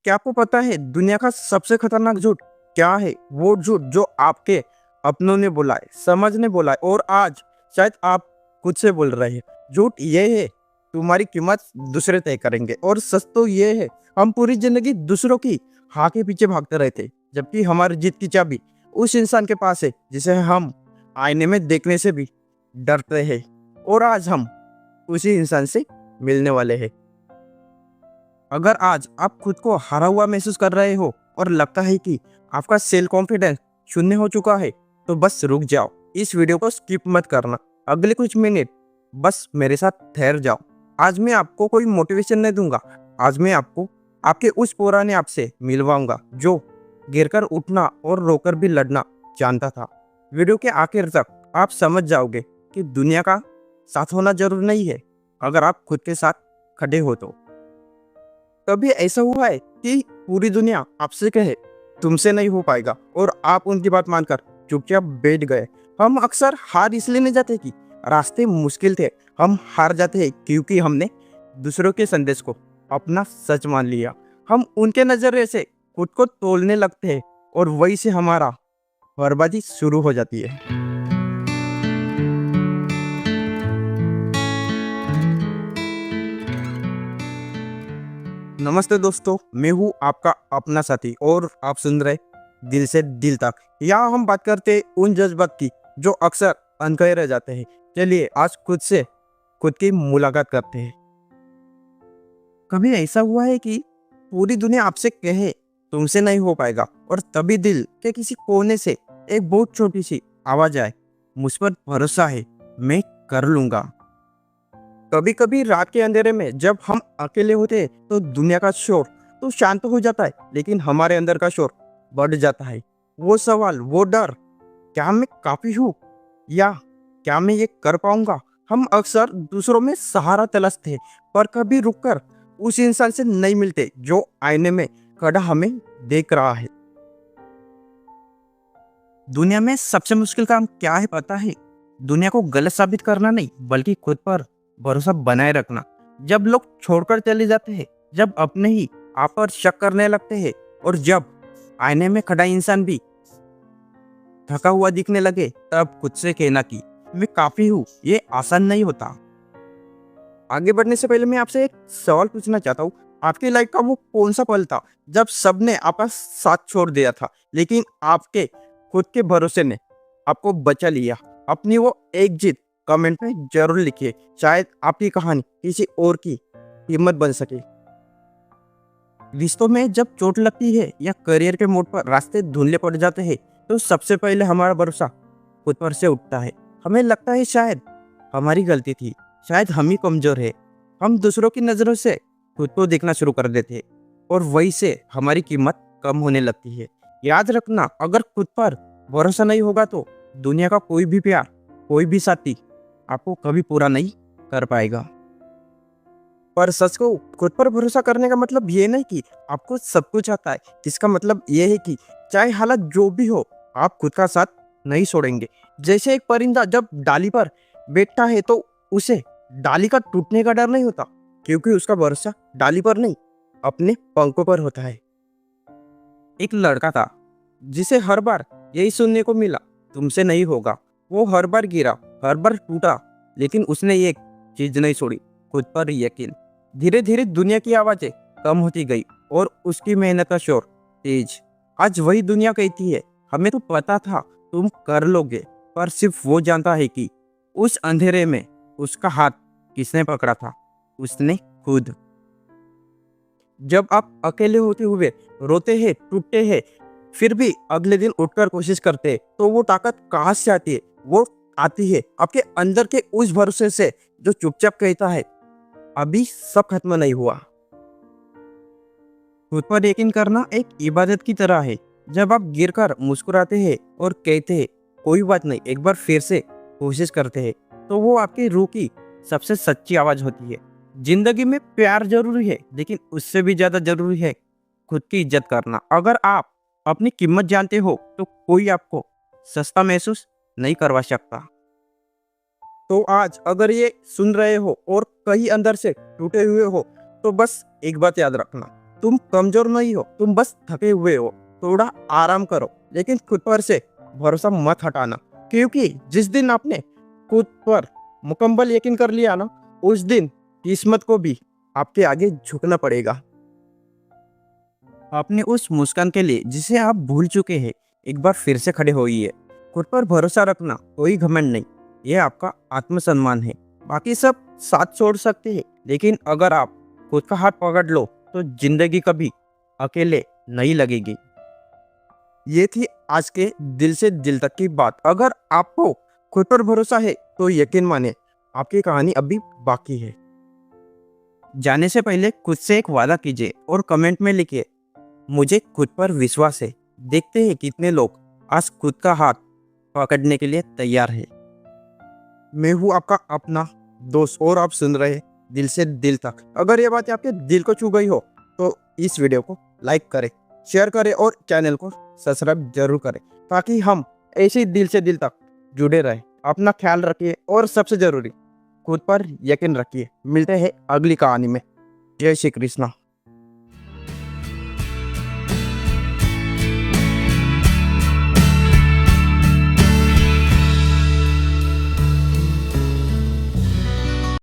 क्या आपको पता है दुनिया का सबसे खतरनाक झूठ क्या है? वो झूठ जो आपके अपनों ने बोला है, समाज ने बोला है और आज शायद आप खुद से बोल रहे हैं। झूठ ये है तुम्हारी कीमत दूसरे तय करेंगे, और सच तो ये है हम पूरी जिंदगी दूसरों की हाँ के पीछे भागते रहते, जबकि हमारी जीत की चाबी उस इंसान के पास है जिसे हम आईने में देखने से भी डरते हैं। और आज हम उसी इंसान से मिलने वाले हैं। अगर आज आप खुद को हारा हुआ महसूस कर रहे हो और लगता है कि आपका सेल्फ कॉन्फिडेंस शून्य हो चुका है, तो बस रुक जाओ। इस वीडियो को स्किप मत करना। अगले कुछ मिनट बस मेरे साथ ठहर जाओ। आज मैं आपको कोई मोटिवेशन नहीं दूंगा। आज मैं आपको आपके उस पुराने आप से मिलवाऊंगा जो गिरकर उठना और रोकर भी लड़ना जानता था। वीडियो के आखिर तक आप समझ जाओगे कि दुनिया का साथ होना जरूरी नहीं है, अगर आप खुद के साथ खड़े हो तो। कभी ऐसा हुआ है कि पूरी दुनिया आपसे कहे तुमसे नहीं हो पाएगा और आप उनकी बात मानकर चुपचाप बैठ गए? हम अक्सर हार इसलिए नहीं जाते कि रास्ते मुश्किल थे, हम हार जाते हैं क्योंकि हमने दूसरों के संदेश को अपना सच मान लिया। हम उनके नजरिए से खुद को तोलने लगते हैं और वही से हमारा बर्बादी शुरू हो जाती है। नमस्ते दोस्तों, मैं हूँ आपका अपना साथी और आप सुन रहे दिल से दिल तक। यहाँ हम बात करते हैं उन जज्बात की जो अक्सर अनकहे रह जाते हैं। चलिए आज खुद से खुद की मुलाकात करते हैं। कभी ऐसा हुआ है कि पूरी दुनिया आपसे कहे तुमसे नहीं हो पाएगा और तभी दिल के किसी कोने से एक बहुत छोटी सी आवाज आए, मुझ पर भरोसा है, मैं कर लूंगा। कभी कभी रात के अंधेरे में जब हम अकेले होते हैं तो दुनिया का शोर तो शांत हो जाता है, लेकिन हमारे अंदर का शोर बढ़ जाता है। वो सवाल, वो डर, क्या मैं काफी हूँ या क्या मैं ये कर पाऊंगा? हम अक्सर दूसरों में सहारा तलाशते हैं, पर कभी रुककर उस इंसान से नहीं मिलते जो आईने में खड़ा हमें देख रहा है। दुनिया में सबसे मुश्किल काम क्या है पता है? दुनिया को गलत साबित करना नहीं, बल्कि खुद पर भरोसा बनाए रखना। जब लोग छोड़कर चले जाते हैं, जब अपने ही आप पर शक करने लगते हैं और जब आईने में खड़ा इंसान भी थका हुआ दिखने लगे, तब खुद से कहना कि मैं काफी हूँ ये आसान नहीं होता। आगे बढ़ने से पहले मैं आपसे एक सवाल पूछना चाहता हूँ। आपकी लाइफ का वो कौन सा पल था जब सबने आपका साथ छोड़ दिया था, लेकिन आपके खुद के भरोसे ने आपको बचा लिया? अपनी वो एक जीत कमेंट में जरूर लिखिए, शायद आपकी कहानी किसी और की हिम्मत बन सके। रिश्तों में जब चोट लगती है या करियर के मोड़ पर रास्ते धुंधले पड़ जाते हैं, तो सबसे पहले हमारा भरोसा खुद पर से उठता है। हमें लगता है शायद हमारी गलती थी, शायद हम ही कमजोर है। हम दूसरों की नजरों से खुद को देखना शुरू कर देते हैं और वही से हमारी कीमत कम होने लगती है। याद रखना, अगर खुद पर भरोसा नहीं होगा तो दुनिया का कोई भी प्यार, कोई भी साथी आपको कभी पूरा नहीं कर पाएगा। पर सच को, खुद पर भरोसा करने का मतलब ये नहीं कि आपको सब कुछ आता है। इसका मतलब ये है कि चाहे हालत जो भी हो, आप खुद का साथ नहीं छोड़ेंगे। जैसे एक परिंदा जब डाली पर बैठता है तो उसे डाली का टूटने का डर नहीं होता, क्योंकि उसका भरोसा डाली पर नहीं, अपने पंखों पर होता है। एक लड़का था जिसे हर बार यही सुनने को मिला, तुमसे नहीं होगा। वो हर बार गिरा, हर बार टूटा, लेकिन उसने एक चीज नहीं छोड़ी, खुद पर यकीन। धीरे धीरे दुनिया की आवाजें कम होती गई और उसकी मेहनत का शोर तेज। आज वही दुनिया कहती है, हमें तो पता था तुम कर लोगे, पर सिर्फ वो जानता है कि उस अंधेरे में उसका हाथ किसने पकड़ा था? उसने खुद। जब आप अकेले होते हुए रोते हैं, टूटते हैं, फिर भी अगले दिन उठकर कोशिश करते हैं, तो वो ताकत कहाँ से आती है? वो आती है आपके अंदर के उस भरोसे से जो चुपचाप कहता है अभी सब खत्म नहीं हुआ। खुद पर यकीन करना एक इबादत की तरह है। जब आप गिरकर मुस्कुराते हैं और कहते हैं कोई बात नहीं, एक बार फिर से कोशिश करते हैं, तो वो आपकी रूह की सबसे सच्ची आवाज होती है। जिंदगी में प्यार जरूरी है, लेकिन उससे भी ज्यादा जरूरी है खुद की इज्जत करना। अगर आप अपनी कीमत जानते हो तो कोई आपको सस्ता महसूस नहीं करवा सकता। तो आज अगर ये सुन रहे हो और कहीं अंदर से टूटे हुए हो, तो बस एक बात याद रखना, तुम कमजोर नहीं हो, तुम बस थके हुए हो। थोड़ा आराम करो, लेकिन खुद पर से भरोसा मत हटाना, क्योंकि जिस दिन आपने खुद पर मुकम्मल यकीन कर लिया ना, उस दिन किस्मत को भी आपके आगे झुकना पड़ेगा। अपने उस मुस्कान के लिए जिसे आप भूल चुके हैं, एक बार फिर से खड़े होइए। खुद पर भरोसा रखना कोई घमंड नहीं, ये आपका आत्मसम्मान है। बाकी सब साथ छोड़ सकते हैं, लेकिन अगर आप खुद का हाथ पकड़ लो तो जिंदगी कभी अकेले नहीं लगेगी। ये थी आज के दिल से दिल तक की बात। अगर आपको खुद पर भरोसा है तो यकीन माने, आपकी कहानी अभी बाकी है। जाने से पहले खुद से एक वादा कीजिए और कमेंट में लिखिए, मुझे खुद पर विश्वास है। देखते हैं कितने लोग आज खुद का हाथ पकड़ने के लिए तैयार है। मैं हूँ आपका अपना दोस्त और आप सुन रहे दिल से दिल तक। अगर ये बात आपके दिल को छू गई हो तो इस वीडियो को लाइक करें, शेयर करें और चैनल को सब्सक्राइब जरूर करें, ताकि हम ऐसे ही दिल से दिल तक जुड़े रहें। अपना ख्याल रखिए और सबसे जरूरी खुद पर यकीन रखिए। मिलते हैं अगली कहानी में। जय श्री कृष्णा।